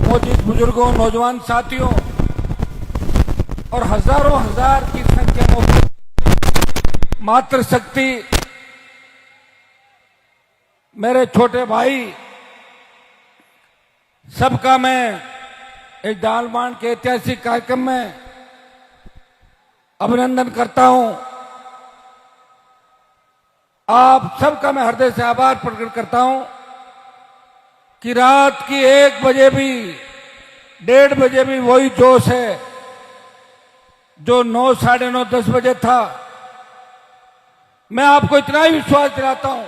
मौजूद बुजुर्गों, नौजवान साथियों और हजारों हजार की संख्या में मातृशक्ति, मेरे छोटे भाई, सबका मैं इस डालमान के ऐतिहासिक कार्यक्रम में अभिनंदन करता हूं। आप सबका मैं हृदय से आभार प्रकट करता हूं कि रात की 1 बजे भी, 1:30 बजे भी वही जोश है जो 9, साढ़े 9, 10 बजे था। मैं आपको इतना ही विश्वास दिलाता हूं,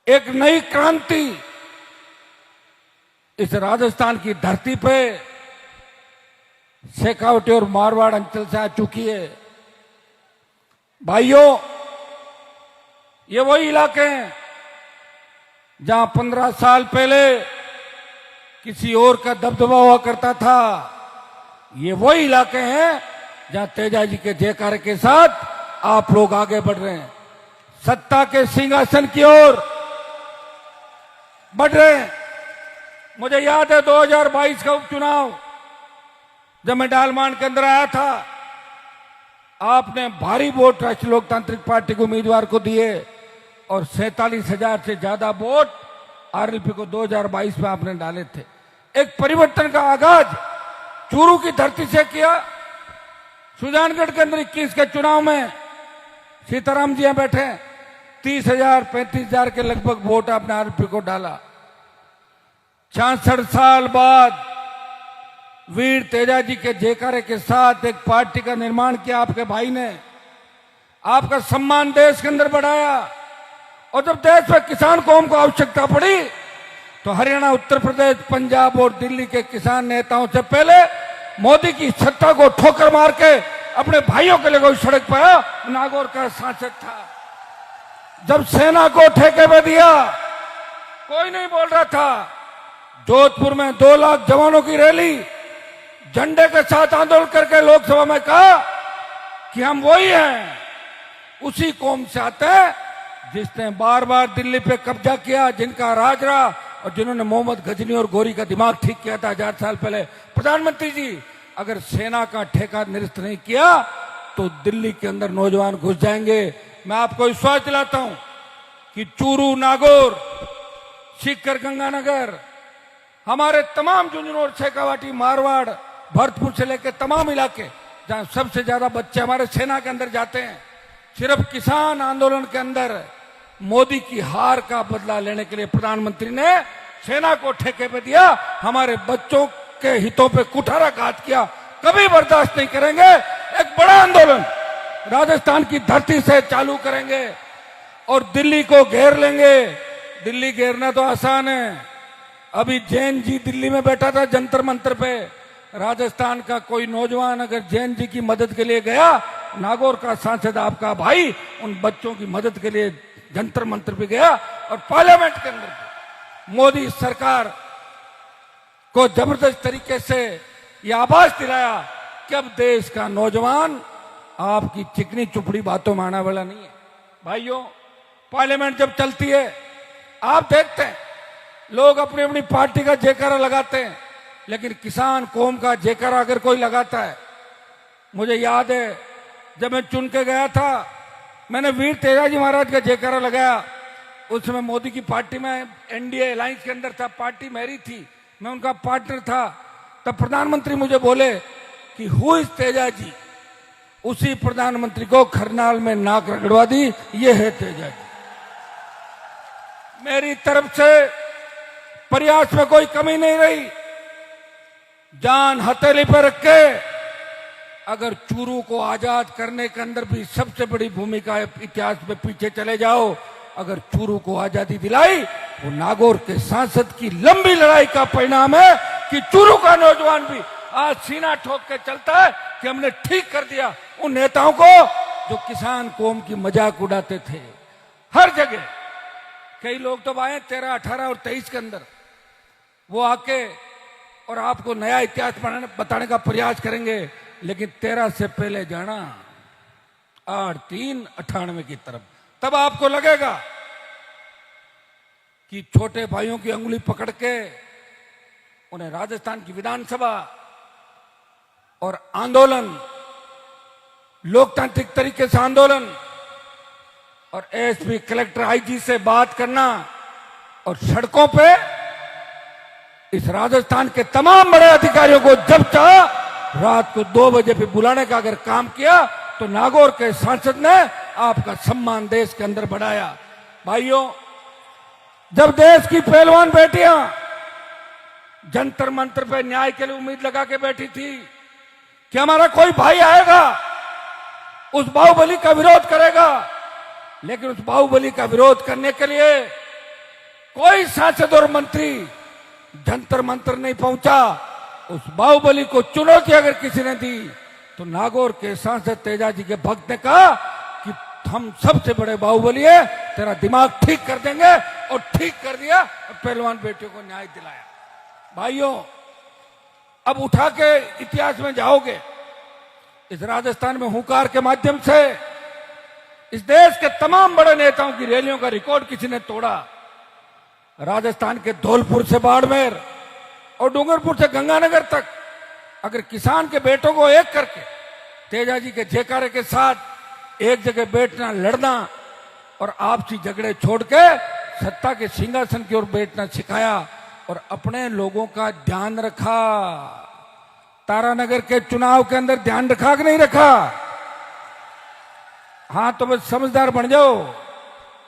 एक नई क्रांति इस राजस्थान की धरती पे शेखावटी और मारवाड़ अंचल से आ चुकी है। भाइयों, ये वही इलाके हैं जहां 15 साल पहले किसी और का दबदबा हुआ करता था। ये वही इलाके हैं जहां तेजा जी के जयकारे के साथ आप लोग आगे बढ़ रहे हैं, सत्ता के सिंहासन की ओर बढ़ रहे हैं। मुझे याद है 2022 का उपचुनाव, जब मैं डालमान के अंदर आया था, आपने भारी वोट राष्ट्रीय लोकतांत्रिक पार्टी के उम्मीदवार को दिए और 47,000 से ज्यादा वोट आरएलपी को 2022 में आपने डाले थे। एक परिवर्तन का आगाज चूरू की धरती से किया। सुजानगढ़ के अंदर 21 के चुनाव में सीताराम जी यहां बैठे, 30,000, 35,000 के लगभग वोट आपने आरएलपी को डाला। 66 साल बाद वीर तेजा जी के जयकारे के साथ एक पार्टी का निर्माण किया आपके भाई ने। आपका सम्मान देश के अंदर बढ़ाया और जब देश में किसान कौम को आवश्यकता पड़ी तो हरियाणा, उत्तर प्रदेश, पंजाब और दिल्ली के किसान नेताओं से पहले मोदी की सत्ता को ठोकर मार के अपने भाइयों के लिए कोई सड़क पर आया। नागौर का सांसद था। जब सेना को ठेके में दिया, कोई नहीं बोल रहा था। जोधपुर में 2 लाख जवानों की रैली, झंडे के साथ आंदोलन करके लोकसभा में कहा कि हम वही हैं, उसी कौम से आते हैं जिसने बार बार दिल्ली पे कब्जा किया, जिनका राज रहा और जिन्होंने मोहम्मद गजनी और गोरी का दिमाग ठीक किया था 1000 साल पहले। प्रधानमंत्री जी, अगर सेना का ठेका निरस्त नहीं किया तो दिल्ली के अंदर नौजवान घुस जाएंगे। मैं आपको विश्वास दिलाता हूं कि चूरू, नागौर, सीकर, गंगानगर, हमारे तमाम झुंझुनू और शेखावाटी, मारवाड़, भरतपुर से लेकर तमाम इलाके जहां सबसे ज्यादा बच्चे हमारे सेना के अंदर जाते हैं, सिर्फ किसान आंदोलन के अंदर मोदी की हार का बदला लेने के लिए प्रधानमंत्री ने सेना को ठेके पे दिया, हमारे बच्चों के हितों पे कुठाराघात किया। कभी बर्दाश्त नहीं करेंगे। एक बड़ा आंदोलन राजस्थान की धरती से चालू करेंगे और दिल्ली को घेर लेंगे। दिल्ली घेरना तो आसान है। अभी जैन जी दिल्ली में बैठा था जंतर मंतर पे। राजस्थान का कोई नौजवान अगर जैन जी की मदद के लिए गया, नागौर का सांसद आपका भाई उन बच्चों की मदद के लिए जंतर मंतर पे गया और पार्लियामेंट के अंदर मोदी सरकार को जबरदस्त तरीके से यह आभास दिलाया कि अब देश का नौजवान आपकी चिकनी चुपड़ी बातों में आने वाला नहीं है। भाइयों, पार्लियामेंट जब चलती है, आप देखते हैं लोग अपनी अपनी पार्टी का जयकारा लगाते हैं, लेकिन किसान कौम का जयकारा अगर कोई लगाता है, मुझे याद है जब मैं चुन के गया था, मैंने वीर तेजा जी महाराज का जयकारा लगाया। उस समय मोदी की पार्टी में एनडीए अलायंस के अंदर था, पार्टी मेरी थी, मैं उनका पार्टनर था। तब प्रधानमंत्री मुझे बोले कि हु इज तेजा जी। उसी प्रधानमंत्री को खरनाल में नाक रगड़वा दी, ये है तेजा जी। मेरी तरफ से प्रयास में कोई कमी नहीं रही। जान हथेली पर रख के अगर चूरू को आजाद करने के अंदर भी सबसे बड़ी भूमिका है, इतिहास में पीछे चले जाओ, अगर चूरू को आजादी दिलाई, वो नागौर के सांसद की लंबी लड़ाई का परिणाम है कि चूरू का नौजवान भी आज सीना ठोक के चलता है कि हमने ठीक कर दिया उन नेताओं को जो किसान कौम की मजाक उड़ाते थे हर जगह। कई लोग तो आए 13, 18 और 23 के अंदर, वो आके और आपको नया इतिहास बताने का प्रयास करेंगे, लेकिन 13 से पहले जाना 8/3/98 की तरफ, तब आपको लगेगा कि छोटे भाइयों की अंगुली पकड़ के उन्हें राजस्थान की विधानसभा और आंदोलन, लोकतांत्रिक तरीके से आंदोलन और एसपी, कलेक्टर, आईजी से बात करना और सड़कों पे इस राजस्थान के तमाम बड़े अधिकारियों को जब चाहा रात को 2 बजे पे बुलाने का अगर काम किया तो नागौर के सांसद ने आपका सम्मान देश के अंदर बढ़ाया। भाइयों, जब देश की पहलवान बेटियां जंतर मंतर पे न्याय के लिए उम्मीद लगा के बैठी थी कि हमारा कोई भाई आएगा, उस बाहुबली का विरोध करेगा, लेकिन उस बाहुबली का विरोध करने के लिए कोई सांसद और मंत्री जंतर मंतर नहीं पहुंचा। उस बाहुबली को चुनौती अगर किसी ने दी तो नागौर के सांसद तेजाजी के भक्त ने कहा कि हम सबसे बड़े बाहुबली है, तेरा दिमाग ठीक कर देंगे, और ठीक कर दिया और पहलवान बेटियों को न्याय दिलाया। भाइयों, अब उठा के इतिहास में जाओगे, इस राजस्थान में हुंकार के माध्यम से इस देश के तमाम बड़े नेताओं की रैलियों का रिकॉर्ड किसी ने तोड़ा। राजस्थान के धौलपुर से बाड़मेर और डूंगरपुर से गंगानगर तक अगर किसान के बेटों को एक करके तेजाजी के जयकारे के साथ एक जगह बैठना, लड़ना और आपसी झगड़े छोड़ के सत्ता के सिंहासन की ओर बैठना सिखाया और अपने लोगों का ध्यान रखा। तारानगर के चुनाव के अंदर ध्यान रखा कि नहीं रखा? हाँ, तो बस समझदार बन जाओ।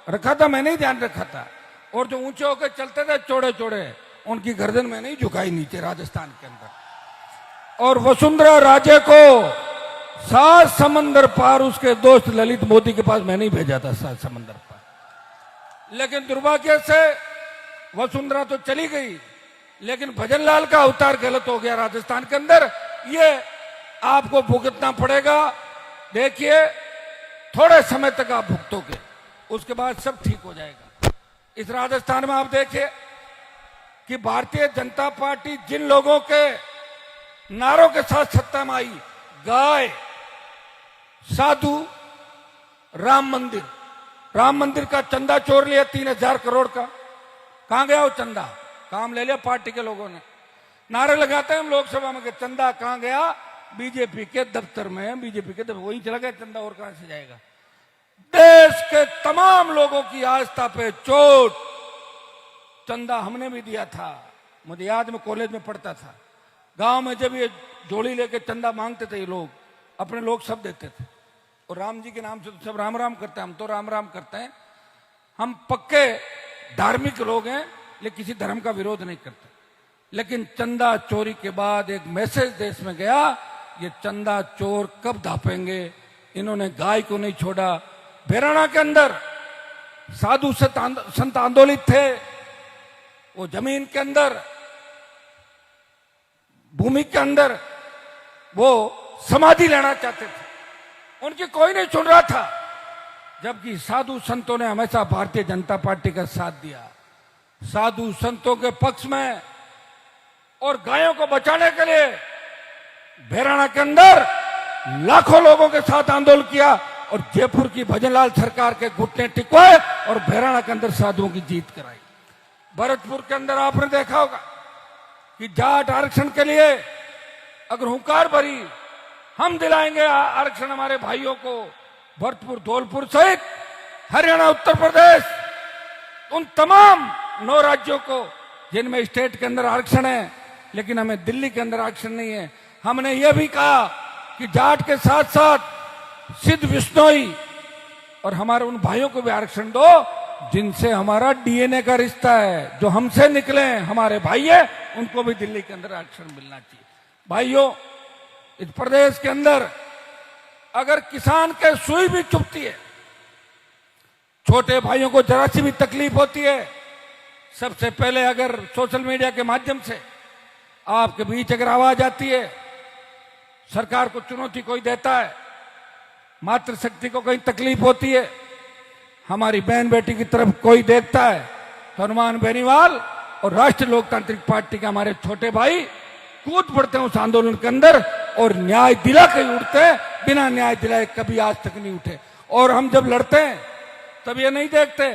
रखा था, मैंने ही ध्यान रखा था। और जो ऊंचे होकर चलते थे चौड़े चौड़े, उनकी गर्दन मैंने ही झुकाई नीचे राजस्थान के अंदर। और वसुंधरा राजे को 7 समंदर पार उसके दोस्त ललित मोदी के पास मैंने ही भेजा था, 7 समंदर पार। लेकिन दुर्भाग्य से वसुंधरा तो चली गई, लेकिन भजनलाल का अवतार गलत हो गया राजस्थान के अंदर। ये आपको भुगतना पड़ेगा। देखिए, थोड़े समय तक आप भुगतोगे, उसके बाद सब ठीक हो जाएगा। इस राजस्थान में आप देखिए कि भारतीय जनता पार्टी जिन लोगों के नारों के साथ सत्ता में आई, गाय, साधु, राम मंदिर का चंदा चोर लिया 3000 करोड़ का। कहां गया वो चंदा? काम ले लिया पार्टी के लोगों ने। नारे लगाते हैं हम लोकसभा में कि चंदा कहां गया? बीजेपी के दफ्तर में, बीजेपी के दफ्तर, वहीं चला गया चंदा, और कहां से जाएगा? देश के तमाम लोगों की आस्था पे चोट। चंदा हमने भी दिया था, मुझे याद, में कॉलेज में पढ़ता था। गांव में जब ये जोड़ी लेके चंदा मांगते थे ये लोग, अपने लोग सब देते थे। और राम जी के नाम से तो सब राम राम करते हैं, हम तो राम राम करते हैं। हम पक्के धार्मिक लोग हैं, लेकिन किसी धर्म का विरोध नहीं करते। लेकिन चंदा चोरी के बाद एक मैसेज देश में गया, ये चंदा चोर कब धापेंगे। इन्होंने गाय को नहीं छोड़ा। बेराना के अंदर साधु संत आंदोलित थे, वो जमीन के अंदर, भूमि के अंदर वो समाधि लेना चाहते थे, उनकी कोई नहीं सुन रहा था। जबकि साधु संतों ने हमेशा भारतीय जनता पार्टी का साथ दिया। साधु संतों के पक्ष में और गायों को बचाने के लिए बेराना के अंदर लाखों लोगों के साथ आंदोलन किया और जयपुर की भजनलाल सरकार के घुटने टिकवाए और बेराना के अंदर साधुओं की जीत कराई। भरतपुर के अंदर आपने देखा होगा कि जाट आरक्षण के लिए अगर हुंकार भरी, हम दिलाएंगे आरक्षण हमारे भाइयों को। भरतपुर, धौलपुर सहित हरियाणा, उत्तर प्रदेश, उन तमाम 9 राज्यों को जिनमें स्टेट के अंदर आरक्षण है, लेकिन हमें दिल्ली के अंदर आरक्षण नहीं है। हमने यह भी कहा कि जाट के साथ साथ सिद्ध, विश्नोई और हमारे उन भाइयों को भी आरक्षण दो जिनसे हमारा डीएनए का रिश्ता है, जो हमसे निकले हैं, हमारे भाई है, उनको भी दिल्ली के अंदर आरक्षण मिलना चाहिए। भाइयों, इस प्रदेश के अंदर अगर किसान के सुई भी चुभती है, छोटे भाइयों को जरा सी भी तकलीफ होती है, सबसे पहले अगर सोशल मीडिया के माध्यम से आपके बीच अगर आवाज आती है, सरकार को चुनौती कोई देता है, मातृशक्ति को कहीं तकलीफ होती है, हमारी बहन बेटी की तरफ कोई देखता है, तो हनुमान बेनीवाल और राष्ट्रीय लोकतांत्रिक पार्टी के हमारे छोटे भाई कूद पड़ते हैं उस आंदोलन के अंदर और न्याय दिला के उठते हैं। बिना न्याय दिलाए कभी आज तक नहीं उठे। और हम जब लड़ते हैं तब ये नहीं देखते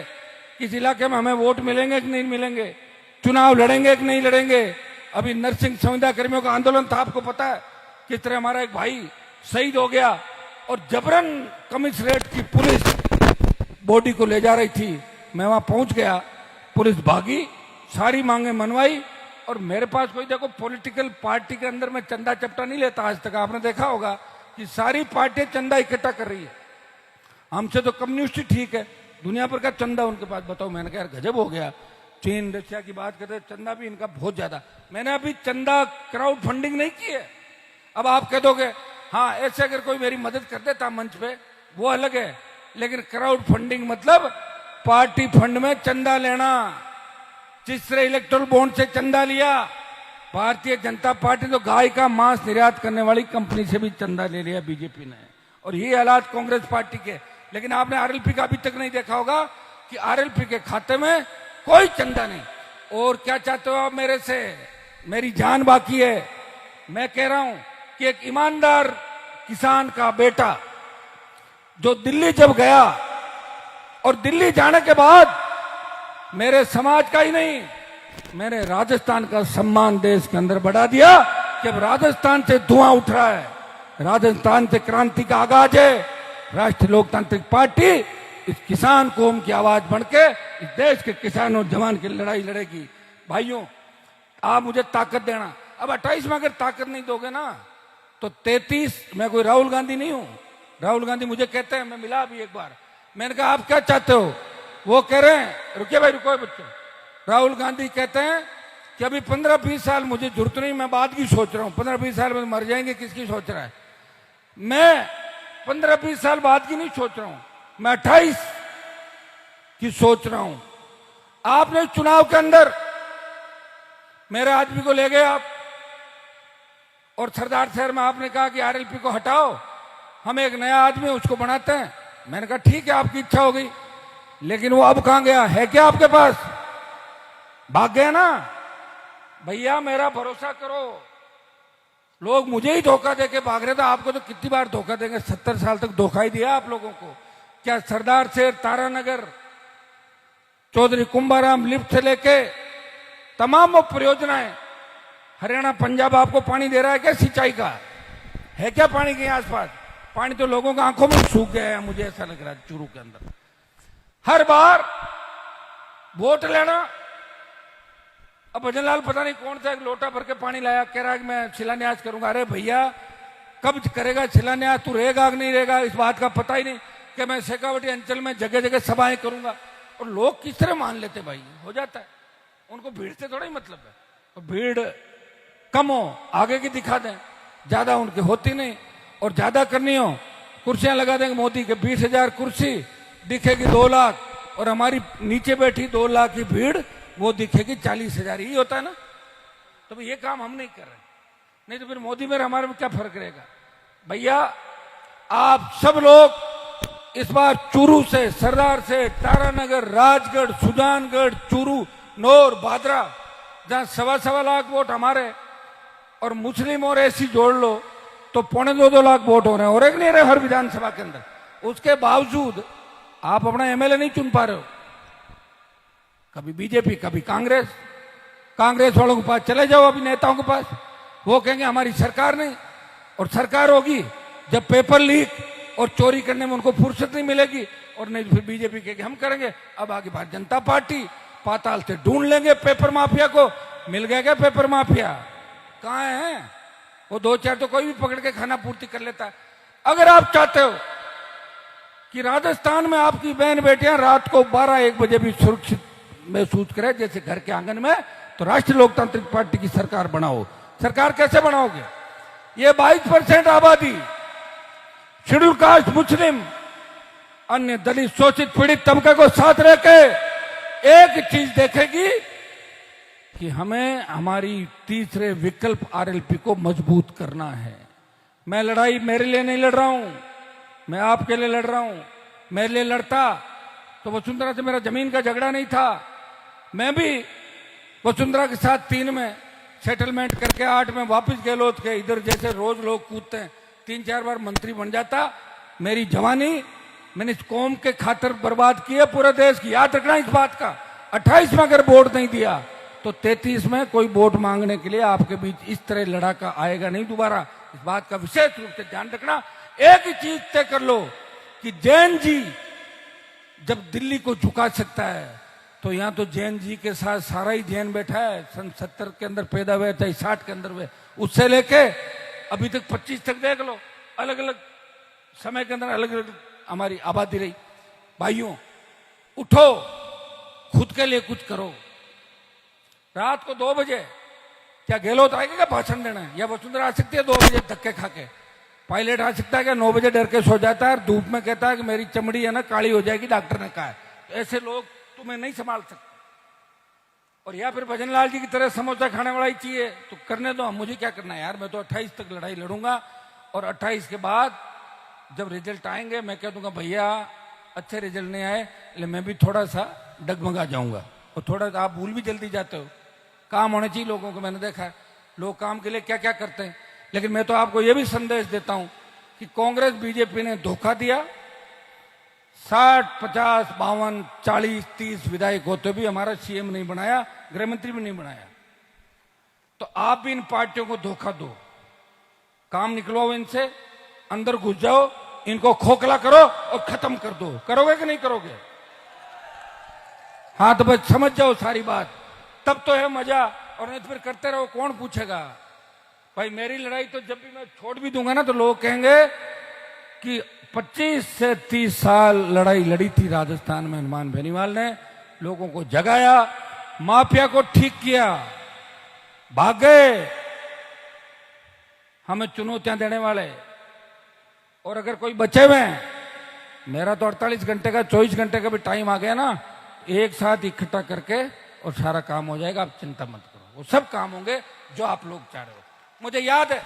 किस इलाके में हमें वोट मिलेंगे कि नहीं मिलेंगे, चुनाव लड़ेंगे कि नहीं लड़ेंगे, अभी नरसिंह संविदा कर्मियों का आंदोलन था, आपको पता है किस तरह हमारा एक भाई शहीद हो गया और जबरन कमिश्नरेट की पुलिस बॉडी को ले जा रही थी। मैं वहां पहुंच गया, पुलिस भागी, सारी मांगे मनवाई और मेरे पास कोई देखो पॉलिटिकल पार्टी के अंदर मैं चंदा चपटा नहीं लेता आज तक। आपने देखा होगा कि सारी पार्टियां चंदा इकट्ठा कर रही है। हमसे तो कम्युनिस्ट ही ठीक है, दुनिया भर का चंदा उनके पास। बताओ, मैंने कहा यार गजब हो गया, चीन रशिया की बात करते चंदा भी इनका बहुत ज्यादा। मैंने अभी चंदा क्राउड फंडिंग नहीं की है। अब आप कह दोगे हाँ ऐसे अगर कोई मेरी मदद कर देता मंच पे वो अलग है, लेकिन क्राउड फंडिंग मतलब पार्टी फंड में चंदा लेना। जिस तरह इलेक्ट्रोल बॉन्ड से चंदा लिया, भारतीय जनता पार्टी तो गाय का मांस निर्यात करने वाली कंपनी से भी चंदा ले लिया बीजेपी ने, और ये हालात कांग्रेस पार्टी के। लेकिन आपने आरएलपी का अभी तक नहीं देखा होगा कि आरएलपी के खाते में कोई चंदा नहीं। और क्या चाहते हो आप मेरे से? मेरी जान बाकी है। मैं कह रहा हूं कि एक ईमानदार किसान का बेटा जो दिल्ली जब गया और दिल्ली जाने के बाद मेरे समाज का ही नहीं, मैंने राजस्थान का सम्मान देश के अंदर बढ़ा दिया कि अब राजस्थान से धुआं उठ रहा है, राजस्थान से क्रांति का आगाज है। राष्ट्रीय लोकतांत्रिक पार्टी इस किसान कौम की आवाज बन के इस देश के किसान और जवान की लड़ाई लड़ेगी। भाइयों, आप मुझे ताकत देना। अब 28 में अगर ताकत नहीं दोगे ना तो 33, मैं कोई राहुल गांधी नहीं हूं। राहुल गांधी मुझे कहते हैं, मैं मिला अभी एक बार, मैंने कहा आप क्या चाहते हो? वो कह रहे हैं, रुकिए भाई रुको बच्चों, राहुल गांधी कहते हैं कि अभी 15-20 साल मुझे जरूरत नहीं, मैं बाद की सोच रहा हूं। 15-20 साल में मर जाएंगे, किसकी सोच रहा है? मैं 15-20 साल बाद की नहीं सोच रहा हूं, मैं 28 की सोच रहा हूं। आपने चुनाव के अंदर मेरे आदमी को ले गए आप, और सरदार शहर में आपने कहा कि आरएलपी को हटाओ, हम एक नया आदमी उसको बनाते हैं। मैंने कहा ठीक है, आपकी इच्छा हो गई, लेकिन वो अब कहां गया? है क्या आपके पास? भाग गया ना? भैया मेरा भरोसा करो, लोग मुझे ही धोखा देके भाग रहे थे, आपको तो कितनी बार धोखा देंगे? 70 साल तक धोखा ही दिया आप लोगों को। क्या सरदार शहर, तारानगर, चौधरी कुंभाराम लिफ्ट से लेके तमाम वो परियोजनाएं, हरियाणा पंजाब आपको पानी दे रहा है क्या? सिंचाई का है क्या पानी के आसपास? पानी तो लोगों की आंखों में सूख गया है, मुझे ऐसा लग रहा है चूरू के अंदर। हर बार वोट लेना, अब भजन लाल पता नहीं कौन सा एक लोटा भर के पानी लाया, कह रहा है कि मैं शिलान्यास करूंगा। अरे भैया कब करेगा शिलान्यास? तू रहेगा कि नहीं रहेगा इस बात का पता ही नहीं, कि मैं शेखावटी अंचल में जगह जगह सभाएं करूंगा। और लोग किस तरह मान लेते भाई, हो जाता है, उनको भीड़ से थोड़ा ही मतलब है। तो भीड़ कम हो, आगे की दिखा दें, ज्यादा उनकी होती नहीं। और ज्यादा करनी हो, कुर्सियां लगा देंगे मोदी के, 20,000 कुर्सी दिखेगी 2 लाख, और हमारी नीचे बैठी 2 लाख की भीड़ वो दिखेगी 40,000। ही होता है ना? तो ये काम हम नहीं कर रहे, नहीं तो फिर मोदी में हमारे में क्या फर्क रहेगा? भैया आप सब लोग इस बार चूरू से, सरदार से, तारानगर, राजगढ़, सुजानगढ़, चूरू, नौर, भादरा, जहां 1.25 लाख वोट हमारे और मुस्लिम और एसी जोड़ लो तो 2.25 लाख वोट हो रहे हैं, और एक नहीं रहे हर विधानसभा के अंदर। उसके बावजूद आप अपना एमएलए नहीं चुन पा रहे हो। कभी बीजेपी, कभी कांग्रेस। कांग्रेस वालों के पास चले जाओ, अभी नेताओं के पास, वो कहेंगे हमारी सरकार नहीं। और सरकार होगी जब पेपर लीक और चोरी करने में उनको फुर्सत नहीं मिलेगी, और नहीं फिर बीजेपी कहेगी हम करेंगे। अब आगे भारतीय जनता पार्टी पाताल से ढूंढ लेंगे पेपर माफिया को। मिल गया क्या पेपर माफिया? कहां है वो? 2-4 तो कोई भी पकड़ के खाना पूर्ति कर लेता है। अगर आप चाहते हो कि राजस्थान में आपकी बहन बेटियां रात को 12-1 बजे भी सुरक्षित महसूस करें जैसे घर के आंगन में, तो राष्ट्रीय लोकतांत्रिक पार्टी की सरकार बनाओ। सरकार कैसे बनाओगे? ये 22% आबादी शेड्यूल कास्ट, मुस्लिम, अन्य दलित, शोषित, पीड़ित तबके को साथ रह के एक चीज देखेगी कि हमें हमारी तीसरे विकल्प आरएलपी को मजबूत करना है। मैं लड़ाई मेरे लिए नहीं लड़ रहा हूं, मैं आपके लिए लड़ रहा हूं। मेरे लिए लड़ता तो वसुंधरा से मेरा जमीन का झगड़ा नहीं था। मैं भी वसुंधरा के साथ 3 में सेटलमेंट करके 8 में वापस गहलोत के, इधर जैसे रोज लोग कूदते हैं, 3-4 बार मंत्री बन जाता। मेरी जवानी मैंने इस कौम के खातिर बर्बाद की है, पूरे देश की। याद रखना इस बात का। 28 में अगर वोट नहीं दिया तो 33 में कोई वोट मांगने के लिए आपके बीच इस तरह लड़ाका आएगा नहीं दोबारा। इस बात का विशेष रूप से ध्यान रखना। एक ही चीज तय कर लो कि जैन जी जब दिल्ली को झुका सकता है तो यहां तो जैन जी के साथ सारा ही जैन बैठा है। सन 70 के अंदर पैदा हुए, चाहे 60 के अंदर हुए, उससे लेके अभी तक 25 तक देख लो, अलग अलग समय के अंदर अलग अलग हमारी आबादी रही। भाइयों उठो, खुद के लिए कुछ करो। रात को 2 बजे क्या गहलोत आएगा क्या भाषण देना है? या वसुंधरा आ सकती है 2 बजे धक्के खा के? पायलट आ सकता है क्या 9 बजे डर के सो जाता है और धूप में कहता है कि मेरी चमड़ी है ना काली हो जाएगी, डॉक्टर ने कहा है? तो ऐसे लोग तुम्हें नहीं संभाल सकते। और या फिर भजन लाल जी की तरह समोसा खाने वाला ही चाहिए तो करने दो, मुझे क्या करना है यार, मैं तो 28 तक लड़ाई लड़ूंगा। और 28 के बाद जब रिजल्ट आएंगे मैं कह दूंगा भैया अच्छे रिजल्ट नहीं आए, इसलिए मैं भी थोड़ा सा डगमगा जाऊंगा। और थोड़ा आप भूल भी जल्दी जाते हो, काम होने चाहिए लोगों को। मैंने देखा है लोग काम के लिए क्या क्या करते हैं। लेकिन मैं तो आपको यह भी संदेश देता हूं कि कांग्रेस बीजेपी ने धोखा दिया। 60, 50, 52, 40, 30 विधायक होते भी हमारा सीएम नहीं बनाया, गृह मंत्री भी नहीं बनाया। तो आप भी इन पार्टियों को धोखा दो, काम निकलवाओ इनसे, अंदर घुस जाओ, इनको खोखला करो और खत्म कर दो। करोगे कि नहीं करोगे? हाँ तो बस समझ जाओ सारी बात, तब तो है मजा। और नहीं तो फिर करते रहो, कौन पूछेगा भाई। मेरी लड़ाई तो जब भी मैं छोड़ भी दूंगा ना तो लोग कहेंगे कि 25 से 30 साल लड़ाई लड़ी थी राजस्थान में हनुमान बेनीवाल ने, लोगों को जगाया, माफिया को ठीक किया, भाग गए हमें चुनौतियां देने वाले। और अगर कोई बचे हुए हैं, मेरा तो 48 घंटे का 24 घंटे का भी टाइम आ गया ना, एक साथ इकट्ठा करके और सारा काम हो जाएगा। आप चिंता मत करो, वो सब काम होंगे जो आप लोग चाह रहे हो। मुझे याद है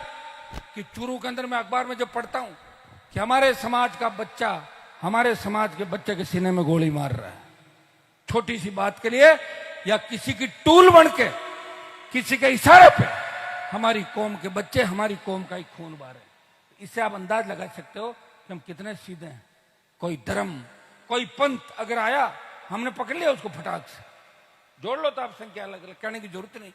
कि चूरू के अंदर मैं अखबार में जब पढ़ता हूं कि हमारे समाज का बच्चा हमारे समाज के बच्चे के सीने में गोली मार रहा है, छोटी सी बात के लिए, या किसी की टूल बन के किसी के इशारे पे हमारी कौम के बच्चे हमारी कौम का ही खून बहा रहे हैं। इससे आप अंदाज लगा सकते हो कि हम कितने सीधे हैं। कोई धर्म, कोई पंथ अगर आया, हमने पकड़ लिया उसको फटाक से। जोड़ लो तो आप संख्या अलग अलग कहने की जरूरत नहीं।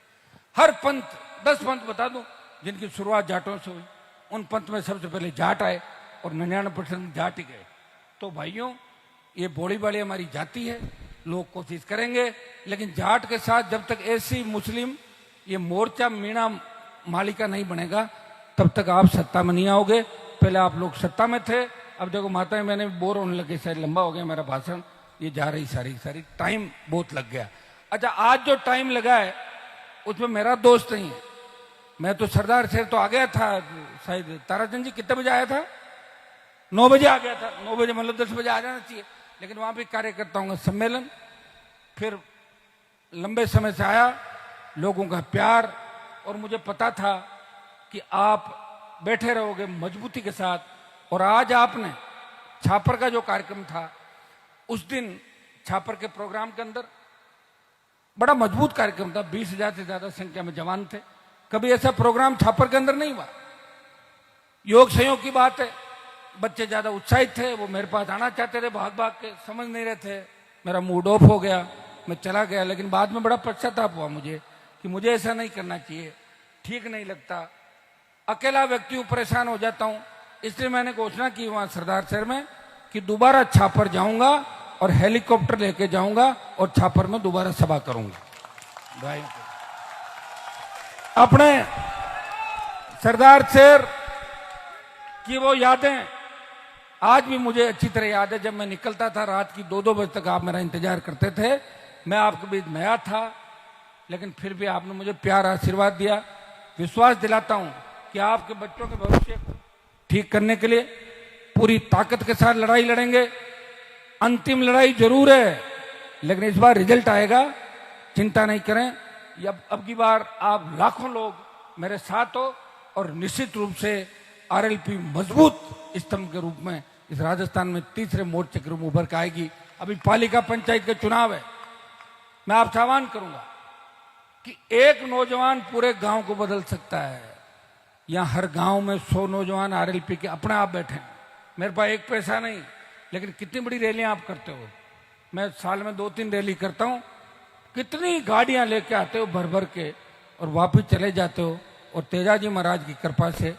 हर पंथ, 10 पंथ बता दूं जिनकी शुरुआत जाटों से हुई, उन पंथ में सबसे पहले जाट आए और 99% जाट ही गए। तो भाइयों ये बोली वाली हमारी जाति है, लोग कोशिश करेंगे, लेकिन जाट के साथ जब तक एसी मुस्लिम ये मोर्चा मीणा मालिका नहीं बनेगा तब तक आप सत्ता में नहीं आओगे। पहले आप लोग सत्ता में थे, अब देखो माताएं मैंने बोर होने लगे, शायद लंबा हो गया मेरा भाषण, ये जा रही सारी टाइम बहुत लग गया। अच्छा आज जो टाइम लगा है उसमें मेरा दोस्त नहीं है। मैं तो सरदार शेर तो आ गया था, शायद ताराचंद जी कितने बजे आया था? 9 बजे आ गया था। 9 बजे मतलब 10 बजे आ जाना चाहिए, लेकिन वहां भी कार्यकर्ताओं का सम्मेलन, फिर लंबे समय से आया, लोगों का प्यार, और मुझे पता था कि आप बैठे रहोगे मजबूती के साथ। और आज आपने छापर का जो कार्यक्रम था, उस दिन छापर के प्रोग्राम के अंदर बड़ा मजबूत कार्यक्रम था, 20,000 से ज्यादा संख्या में जवान थे। कभी ऐसा प्रोग्राम छापर के अंदर नहीं हुआ। योग संयोग की बात है, बच्चे ज्यादा उत्साहित थे, वो मेरे पास आना चाहते थे, भाग भाग के, समझ नहीं रहे थे। मेरा मूड ऑफ हो गया, मैं चला गया। लेकिन बाद में बड़ा पश्चाताप हुआ मुझे कि मुझे ऐसा नहीं करना चाहिए, ठीक नहीं लगता, अकेला व्यक्ति हूं, परेशान हो जाता हूं। इसलिए मैंने घोषणा की वहां सरदार शहर में कि दोबारा छापर जाऊंगा और हेलीकॉप्टर लेके जाऊंगा और छापर में दोबारा सभा करूंगा। भाई अपने सरदार शहर की वो यादें आज भी मुझे अच्छी तरह याद है। जब मैं निकलता था रात की 2-2 बजे तक आप मेरा इंतजार करते थे। मैं आपके बीच नया था, लेकिन फिर भी आपने मुझे प्यार आशीर्वाद दिया। विश्वास दिलाता हूं कि आपके बच्चों के भविष्य ठीक करने के लिए पूरी ताकत के साथ लड़ाई लड़ेंगे। अंतिम लड़ाई जरूर है, लेकिन इस बार रिजल्ट आएगा, चिंता नहीं करें। अब की बार आप लाखों लोग मेरे साथ हो और निश्चित रूप से आरएलपी मजबूत स्तंभ के रूप में इस राजस्थान में तीसरे मोर्चे के रूप में उभर के आएगी। अभी पालिका पंचायत के चुनाव है। मैं आपसे आह्वान करूंगा कि एक नौजवान पूरे गांव को बदल सकता है। यहां हर गांव में 100 नौजवान आरएलपी के अपने आप बैठे हैं। मेरे पास एक पैसा नहीं, लेकिन कितनी बड़ी रैलियां आप करते हो। मैं साल में 2-3 रैली करता हूं, कितनी गाड़ियां लेके आते हो भर भर के और वापस चले जाते हो। और तेजाजी महाराज की कृपा से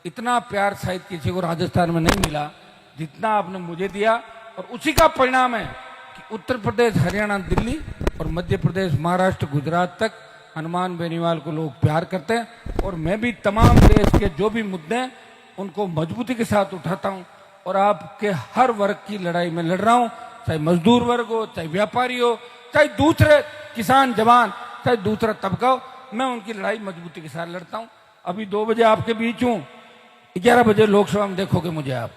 इतना प्यार शायद किसी को राजस्थान में नहीं मिला जितना आपने मुझे दिया। और उसी का परिणाम है कि उत्तर प्रदेश, हरियाणा, दिल्ली और मध्य प्रदेश, महाराष्ट्र, गुजरात तक हनुमान बेनीवाल को लोग प्यार करते हैं। और मैं भी तमाम देश के जो भी मुद्दे हैं उनको मजबूती के साथ उठाता हूं और आपके हर वर्ग की लड़ाई में लड़ रहा हूं, चाहे मजदूर वर्ग हो, चाहे व्यापारी हो, चाहे दूसरे किसान, जवान, चाहे दूसरा तबका हो, मैं उनकी लड़ाई मजबूती के साथ लड़ता हूं। अभी 2 बजे आपके बीच हूं, 11 बजे लोकसभा में देखोगे मुझे आप।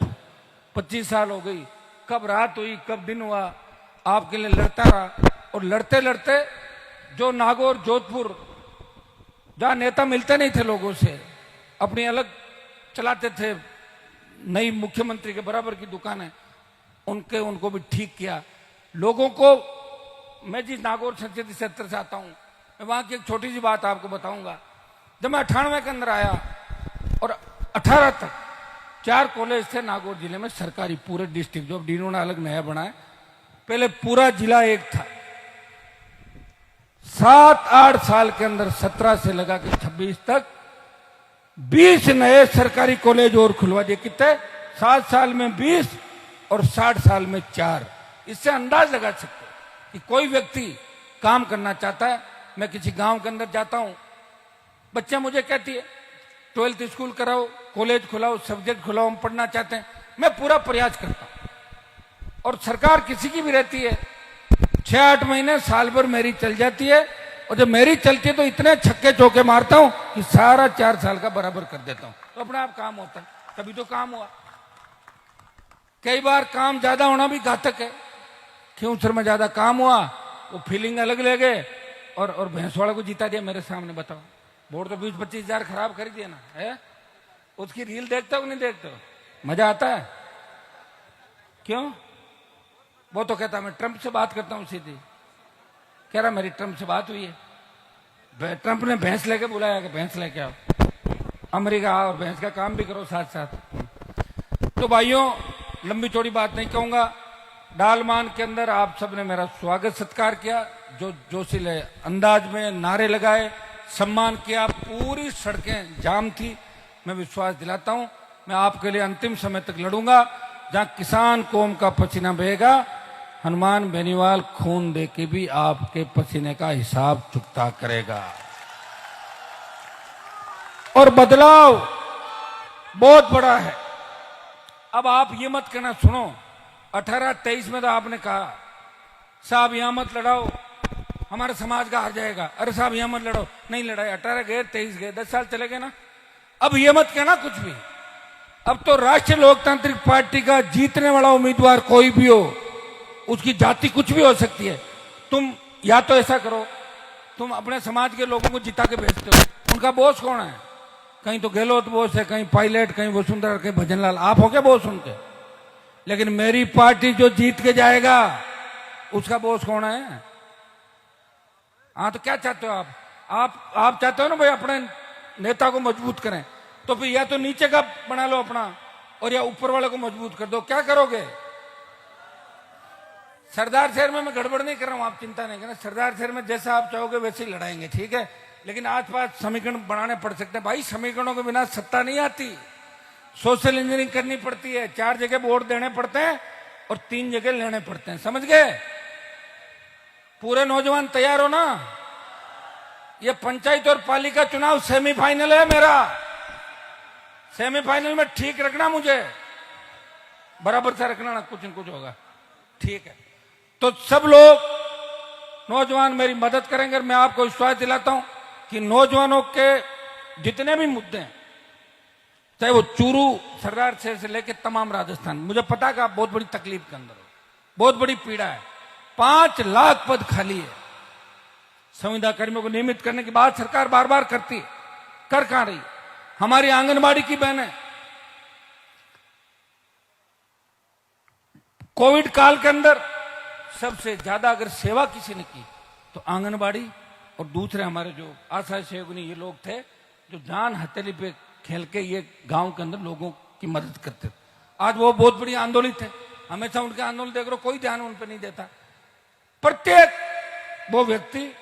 25 साल हो गई, कब रात हुई कब दिन हुआ, आपके लिए लड़ता रहा। और लड़ते लड़ते जो नागौर, जोधपुर, जहां नेता मिलते नहीं थे लोगों से, अपनी अलग चलाते थे, नई मुख्यमंत्री के बराबर की दुकान है, उनको भी ठीक किया। लोगों को, मैं जिस नागौर संसदीय क्षेत्र से आता हूं, मैं वहां की एक छोटी सी बात आपको बताऊंगा। जब मैं 98 के अंदर आया और 18 तक 4 कॉलेज थे नागौर जिले में सरकारी, पूरे डिस्ट्रिक्ट, जो अब डीनो ने अलग नया बनाया, पहले पूरा जिला एक था। 7-8 साल के अंदर 17 से लगा के 26 तक 20 नए सरकारी कॉलेज और खुलवा दिए। कितने? 7 साल में 20 और 60 साल में 4। इससे अंदाज लगा सकते कि कोई व्यक्ति काम करना चाहता है। मैं किसी गांव के अंदर जाता हूं, बच्चा मुझे कहती है 12th स्कूल कराओ, कॉलेज खुलाओ, सब्जेक्ट खुलाओ, हम पढ़ना चाहते हैं। मैं पूरा प्रयास करता हूं। और सरकार किसी की भी रहती है, 6-8 महीने, साल भर मेरी चल जाती है। और जब मेरी चलती है तो इतने छक्के चौके मारता हूं कि सारा 4 साल का बराबर कर देता हूं, तो अपने आप काम होता है। तभी तो काम हुआ। कई बार काम ज्यादा होना भी घातक है। क्यों सर में ज्यादा काम हुआ, वो फीलिंग अलग ले गए और भैंसवाड़ा को जीता दिया मेरे सामने। बताओ, वोट तो 20-25 हजार खराब कर दिया ना है। उसकी रील देखते हो नहीं देखते हो? मजा आता है? क्यों? वो तो कहता मैं ट्रंप से बात करता हूं सीधी। कह रहा मेरी ट्रंप से बात हुई है, ट्रंप ने भैंस लेके बुलाया कि भैंस लेके आओ, अमेरिका आओ और भैंस का काम भी करो साथ साथ। तो भाइयों, लंबी चौड़ी बात नहीं कहूंगा। डालमान के अंदर आप सबने मेरा स्वागत सत्कार किया, जो जोशीले अंदाज में नारे लगाए, सम्मान किया, पूरी सड़कें जाम थी। मैं विश्वास दिलाता हूं मैं आपके लिए अंतिम समय तक लड़ूंगा। जहां किसान कौम का पसीना बहेगा, हनुमान बेनीवाल खून दे के भी आपके पसीने का हिसाब चुकता करेगा। और बदलाव बहुत बड़ा है। अब आप ये मत कहना, सुनो 18-23 में तो आपने कहा साहब यहां मत लड़ाओ, हमारे समाज का हार जाएगा। अरे साहब यहां मत लड़ो, नहीं लड़ाई। 18 गए, 23 गए, 10 साल चले गए ना। अब ये मत कहना कुछ भी। अब तो राष्ट्रीय लोकतांत्रिक पार्टी का जीतने वाला उम्मीदवार कोई भी हो, उसकी जाति कुछ भी हो सकती है। तुम या तो ऐसा करो, तुम अपने समाज के लोगों को जिता के भेजते हो, उनका बॉस कौन है? कहीं तो गहलोत बॉस है, कहीं पायलट, कहीं वसुंधरा, कहीं भजनलाल। आप हो क्या बॉस उनके? लेकिन मेरी पार्टी जो जीत के जाएगा उसका बॉस कौन है? हाँ, तो क्या चाहते हो आप चाहते हो ना भाई अपने नेता को मजबूत करें, तो फिर या तो नीचे का बना लो अपना और या ऊपर वाले को मजबूत कर दो। क्या करोगे? सरदार शहर में मैं गड़बड़ नहीं कर रहा हूं, आप चिंता नहीं करना। सरदार शहर में जैसा आप चाहोगे वैसे ही लड़ाएंगे, ठीक है? लेकिन आसपास समीकरण बनाने पड़ सकते हैं। भाई समीकरणों के बिना सत्ता नहीं आती, सोशल इंजीनियरिंग करनी पड़ती है। 4 जगह वोट देने पड़ते हैं और 3 जगह लेने पड़ते हैं, समझ गए? पूरे नौजवान तैयार हो ना? ये पंचायत और पालिका चुनाव सेमीफाइनल है मेरा। सेमीफाइनल में ठीक रखना, मुझे बराबर से रखना ना, कुछ न कुछ होगा, ठीक है? तो सब लोग नौजवान मेरी मदद करेंगे। मैं आपको विश्वास दिलाता हूं कि नौजवानों के जितने भी मुद्दे हैं, चाहे वो चूरू सरदार शहर से लेके तमाम राजस्थान, मुझे पता है कि आप बहुत बड़ी तकलीफ के अंदर हो, बहुत बड़ी पीड़ा है। 5 लाख पद खाली है। संविदा कर्मियों को नियमित करने की बात सरकार बार बार करती है, कर कहां रही? हमारी आंगनबाड़ी की बहनें कोविड काल के अंदर सबसे ज्यादा अगर सेवा किसी ने की तो आंगनबाड़ी और दूसरे हमारे जो आशा सहयोगी ये लोग थे, जो जान हथेली पे खेल के ये गांव के अंदर लोगों की मदद करते थे। आज वो बहुत बड़ी आंदोलित है, हमेशा उनके आंदोलन देख रहे हो, कोई ध्यान उन पर नहीं देता। प्रत्येक वो व्यक्ति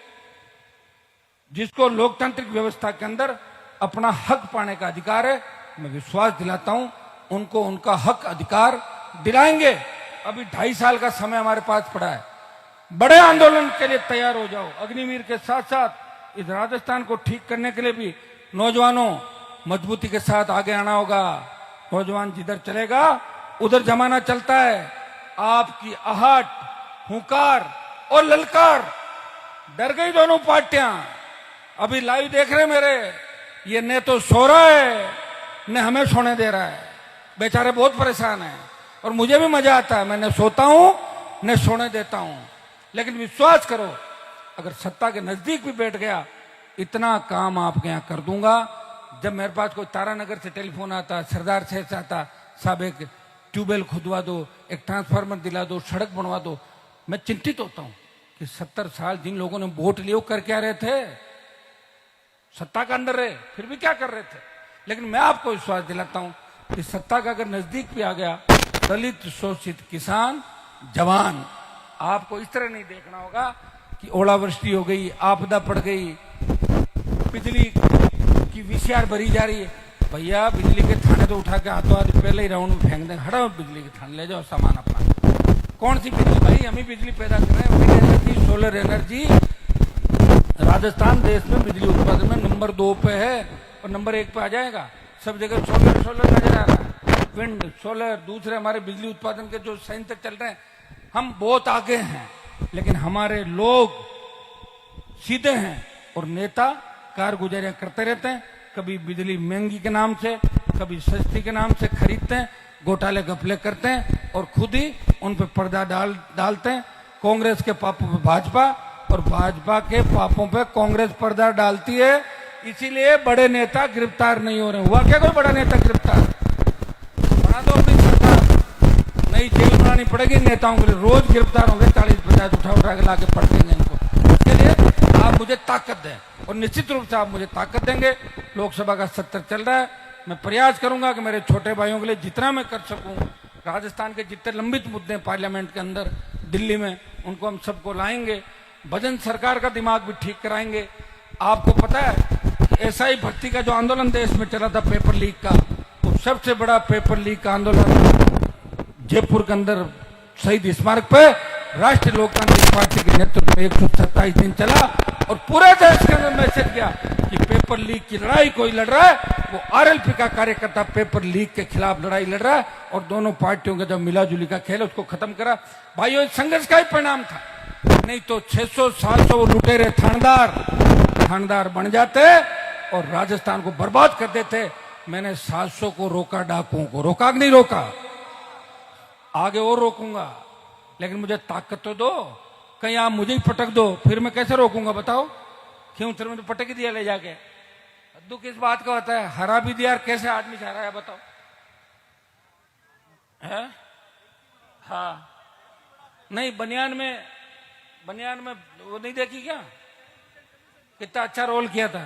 जिसको लोकतांत्रिक व्यवस्था के अंदर अपना हक पाने का अधिकार है। मैं विश्वास दिलाता हूं उनको उनका हक अधिकार दिलाएंगे। अभी 2.5 साल का समय हमारे पास पड़ा है। बड़े आंदोलन के लिए तैयार हो जाओ। अग्निवीर के साथ साथ इस राजस्थान को ठीक करने के लिए भी नौजवानों मजबूती के साथ आगे आना होगा। नौजवान जिधर चलेगा उधर जमाना चलता है। आपकी आहट, हुंकार और ललकार, डर गई दोनों पार्टियां। अभी लाइव देख रहे मेरे, ये ने तो सो रहा है ने हमें सोने दे रहा है। बेचारे बहुत परेशान हैं और मुझे भी मजा आता है। मैं न सोता हूं न सोने देता हूं। लेकिन विश्वास करो, अगर सत्ता के नजदीक भी बैठ गया, इतना काम आपके यहां कर दूंगा। जब मेरे पास कोई तारानगर से टेलीफोन आता, सरदार शहर से आता, साहब एक ट्यूबवेल खुदवा दो, एक ट्रांसफार्मर दिला दो, सड़क बनवा दो, मैं चिंतित होता हूं कि 70 साल जिन लोगों ने वोट लिए कर क्या रहे थे? सत्ता के अंदर रहे, फिर भी क्या कर रहे थे? लेकिन मैं आपको विश्वास दिलाता हूं कि सत्ता का अगर नजदीक भी आ गया, दलित, शोषित, किसान, जवान, आपको इस तरह नहीं देखना होगा कि ओलावृष्टि हो गई, आपदा पड़ गई, बिजली की वीसीआर भरी जा रही है। भैया बिजली के थाने तो उठा के हाथों हाथ पहले ही राउंड में फेंक देंगे। हटाओ बिजली के थाने, ले जाओ सामान अपना। कौन सी बिजली भाई? हम ही बिजली पैदा कर रहे हैं। Wind energy, solar energy. Rajasthan देश में बिजली उत्पादन में नंबर 2 पे है और नंबर 1 पे आ जाएगा। सब जगह सोलर सोलर नजर आ रहा है। विंड, सोलर, दूसरे हमारे बिजली उत्पादन के जो संयंत्र चल रहे हैं, हम बहुत आगे हैं। लेकिन हमारे लोग सीधे हैं और नेता कारगुजारियां करते रहते हैं। कभी बिजली महंगी के नाम से, कभी सस्ती के नाम से खरीदते हैं, घोटाले घपले करते हैं और खुद ही उन पे पर्दा डालते हैं। कांग्रेस के पापों पे भाजपा और भाजपा के पापों पे कांग्रेस पर्दा डालती है। इसीलिए बड़े नेता गिरफ्तार नहीं हो रहे। हुआ क्या कोई बड़ा नेता गिरफ्तार? बना दो अपनी सरकार, नई जेल बनानी पड़ेगी नेताओं के लिए। रोज गिरफ्तार होंगे, 40-50 उठा के लाके पड़ देंगे इनको। इसके लिए आप मुझे ताकत दें और निश्चित रूप से आप मुझे ताकत देंगे। लोकसभा का सत्र चल रहा है, मैं प्रयास करूंगा कि मेरे छोटे भाइयों के लिए जितना मैं कर सकूं, राजस्थान के जितने लंबित मुद्दे पार्लियामेंट के अंदर दिल्ली में, उनको हम सबको लाएंगे। भजन सरकार का दिमाग भी ठीक कराएंगे। आपको पता है कि एसआई भर्ती का जो आंदोलन देश में चला था पेपर लीक का, वो सबसे बड़ा पेपर लीक का आंदोलन जयपुर के अंदर शहीद स्मारक पे राष्ट्रीय लोकतांत्रिक पार्टी के नेतृत्व में 127 दिन चला और पूरे देश के अंदर मैसेज किया कि पेपर लीक की लड़ाई कोई लड़ रहा है, वो आरएलपी का कार्यकर्ता पेपर लीक के खिलाफ लड़ाई लड़ रहा है। और दोनों पार्टियों का जब मिलाजुली का खेल, उसको खत्म करा। भाइयों, इस संघर्ष का ही परिणाम था। नहीं तो 600-700 लुटेरे थानेदार बन जाते और राजस्थान को बर्बाद कर देते। मैंने 700 को रोका, डाकुओं को रोका कि नहीं रोका? आगे और रोकूंगा, लेकिन मुझे ताकत तो दो। कहीं आप मुझे ही पटक दो, फिर मैं कैसे रोकूंगा बताओ? क्यों फिर मुझे पटक ही दिया ले जाके? दुख इस बात का होता है, हरा भी दिया, कैसे आदमी से हराया बताओ? है? हाँ, नहीं, बनियान में वो नहीं देखी क्या? कितना अच्छा रोल किया था।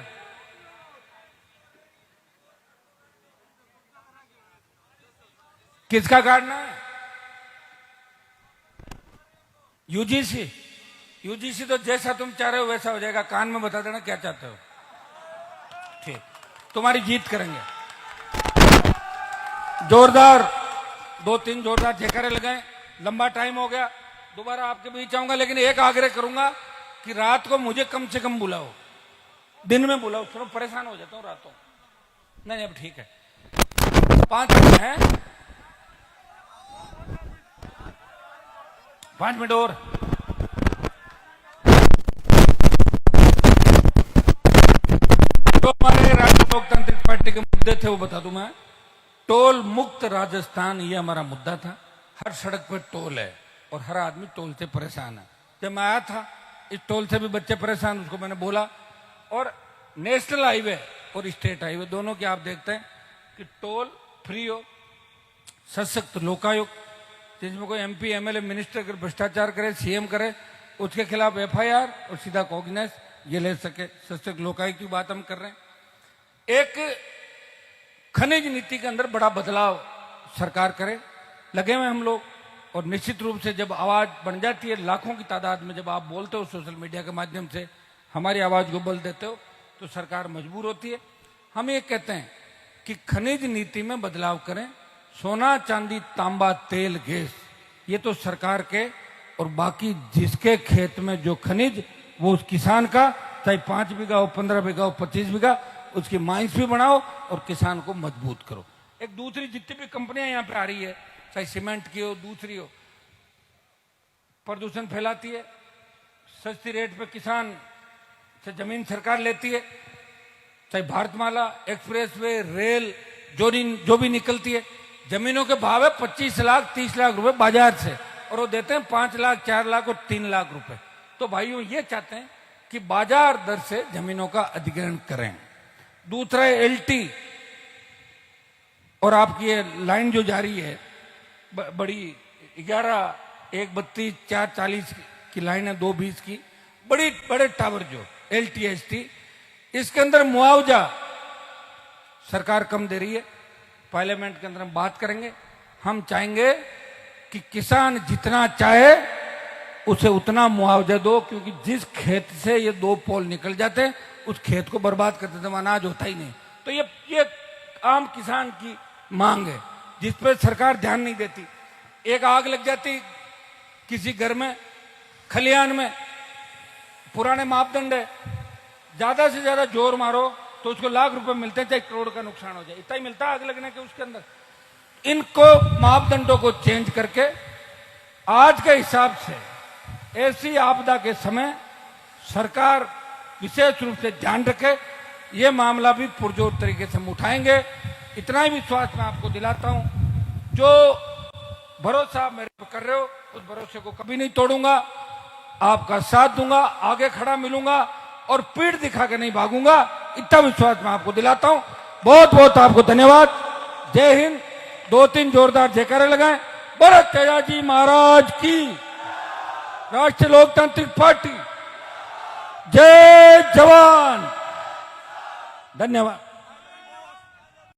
किसका काटना है? यूजीसी तो जैसा तुम चाह रहे हो वैसा हो जाएगा। कान में बता देना क्या चाहते हो। ठीक, तुम्हारी जीत करेंगे। जोरदार 2-3 जोरदार जयकारे लगाएं। लंबा टाइम हो गया, दोबारा आपके बीच आऊंगा, लेकिन एक आग्रह करूंगा कि रात को मुझे कम से कम बुलाओ, दिन में बुलाओ। थोड़ा परेशान हो जाता हूँ रातों। नहीं, अब ठीक है। 5 मिनट है, 5 मिनट और। तो हमारे राष्ट्रीय लोकतांत्रिक पार्टी के मुद्दे थे वो बता दूं मैं। टोल मुक्त राजस्थान, ये हमारा मुद्दा था। हर सड़क पर टोल है और हर आदमी टोल से परेशान है। जब मैं आया था, इस टोल से भी बच्चे परेशान, उसको मैंने बोला। और नेशनल हाईवे और स्टेट हाईवे दोनों की आप देखते हैं कि टोल फ्री हो, सशक्त लोकायुक्त, जिसमें कोई एमपी, एमएलए, मिनिस्टर अगर भ्रष्टाचार करे, सीएम करे, उसके खिलाफ एफआईआर और सीधा कॉग्निस ये ले सके। सशक्त लोकायुक्त की बात हम कर रहे हैं। एक खनिज नीति के अंदर बड़ा बदलाव सरकार करे, लगे हुए हम लोग। और निश्चित रूप से जब आवाज बन जाती है लाखों की तादाद में, जब आप बोलते हो सोशल मीडिया के माध्यम से हमारी आवाज को बल देते हो, तो सरकार मजबूर होती है। हम ये कहते हैं कि खनिज नीति में बदलाव करें, सोना चांदी तांबा तेल गैस ये तो सरकार के, और बाकी जिसके खेत में जो खनिज वो उस किसान का, चाहे 5 बीघा हो, 15 बीघा हो, 25 बीघा, उसकी माइंस भी बढ़ाओ और किसान को मजबूत करो। एक दूसरी जितनी भी कंपनियां यहाँ पे आ रही है, चाहे सीमेंट की हो, दूसरी हो, प्रदूषण फैलाती है, सस्ती रेट पे किसान से जमीन सरकार लेती है, चाहे भारतमाला एक्सप्रेस वे रेल जो भी निकलती है, जमीनों के भाव है 25 लाख 30 लाख रुपए बाजार से, और वो देते हैं 5 लाख 4 लाख और 3 लाख रुपए। तो भाइयों ये चाहते हैं कि बाजार दर से जमीनों का अधिग्रहण करें। दूसरा है एलटी, और आपकी ये लाइन जो जारी है बड़ी 11 132 440 की लाइन है, 220 की, बड़े टावर जो एलटी एसटी, इसके अंदर मुआवजा सरकार कम दे रही है। पार्लियामेंट के अंदर हम बात करेंगे। हम चाहेंगे कि किसान जितना चाहे उसे उतना मुआवजा दो, क्योंकि जिस खेत से ये 2 पोल निकल जाते हैं उस खेत को बर्बाद कर देते हैं, अनाज होता ही नहीं। तो ये आम किसान की मांग है जिस पर सरकार ध्यान नहीं देती। एक आग लग जाती किसी घर में, खलिहान में, पुराने मापदंड है, ज्यादा से ज्यादा जोर मारो तो उसको लाख रुपए मिलते हैं, चाहे करोड़ का नुकसान हो जाए, इतना ही मिलता है आग लगने के उसके अंदर। इनको मापदंडों को चेंज करके आज के हिसाब से ऐसी आपदा के समय सरकार विशेष रूप से ध्यान रखे, ये मामला भी पुरजोर तरीके से हम उठाएंगे। इतना ही विश्वास मैं आपको दिलाता हूं, जो भरोसा मेरे पर कर रहे हो उस भरोसे को कभी नहीं तोड़ूंगा, आपका साथ दूंगा, आगे खड़ा मिलूंगा और पीठ दिखा के नहीं भागूंगा, इतना विश्वास मैं आपको दिलाता हूं। बहुत बहुत आपको धन्यवाद। जय हिंद। 2-3 जोरदार जयकारे लगाएं। भरत तेजाजी महाराज की, राष्ट्रीय लोकतांत्रिक पार्टी, जय जवान। धन्यवाद।